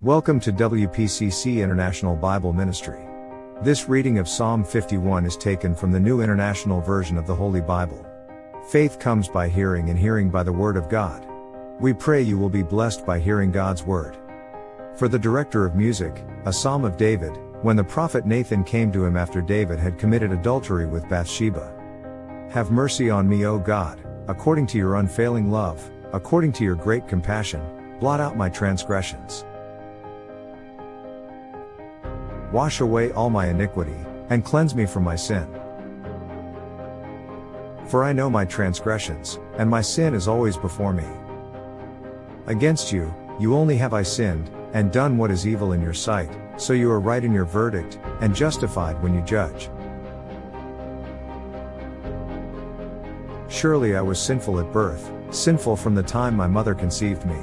Welcome to WPCC International Bible Ministry. This reading of Psalm 51 is taken from the New International Version of the Holy Bible. Faith comes by hearing and hearing by the Word of God. We pray you will be blessed by hearing God's Word. For the director of music, a Psalm of David, when the prophet Nathan came to him after David had committed adultery with Bathsheba. Have mercy on me, O God, according to your unfailing love, according to your great compassion, blot out my transgressions. Wash away all my iniquity, and cleanse me from my sin. For I know my transgressions, and my sin is always before me. Against you, you only have I sinned, and done what is evil in your sight, so you are right in your verdict, and justified when you judge. Surely I was sinful at birth, sinful from the time my mother conceived me.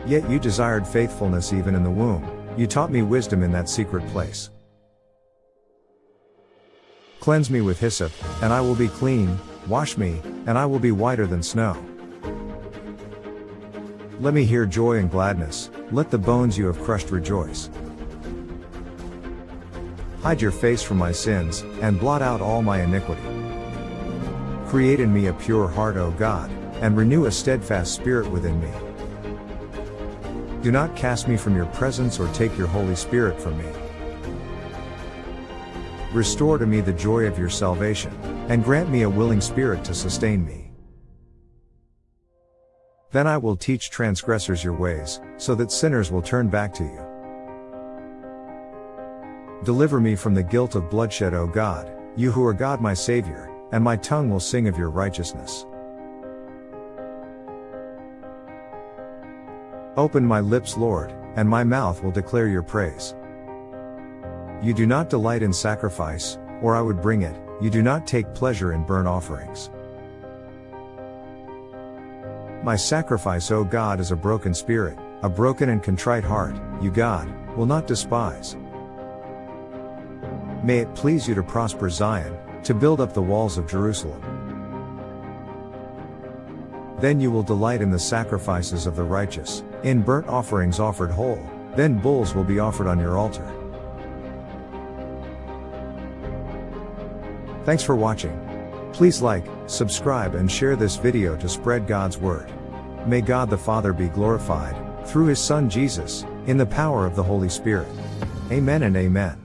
Yet you desired faithfulness even in the womb. You taught me wisdom in that secret place. Cleanse me with hyssop, and I will be clean, wash me, and I will be whiter than snow. Let me hear joy and gladness, let the bones you have crushed rejoice. Hide your face from my sins, and blot out all my iniquity. Create in me a pure heart, O God, and renew a steadfast spirit within me. Do not cast me from your presence or take your Holy Spirit from me. Restore to me the joy of your salvation, and grant me a willing spirit to sustain me. Then I will teach transgressors your ways, so that sinners will turn back to you. Deliver me from the guilt of bloodshed, O God, you who are God my Savior, and my tongue will sing of your righteousness. Open my lips, Lord, and my mouth will declare your praise. You do not delight in sacrifice, or I would bring it, you do not take pleasure in burnt offerings. My sacrifice, O God, is a broken spirit, a broken and contrite heart, you, God, will not despise. May it please you to prosper Zion, to build up the walls of Jerusalem. Then you will delight in the sacrifices of the righteous, in burnt offerings offered whole, then bulls will be offered on your altar. Thanks for watching. Please like, subscribe and share this video to spread God's word. May God the Father be glorified, through His Son Jesus, in the power of the Holy Spirit. Amen and amen.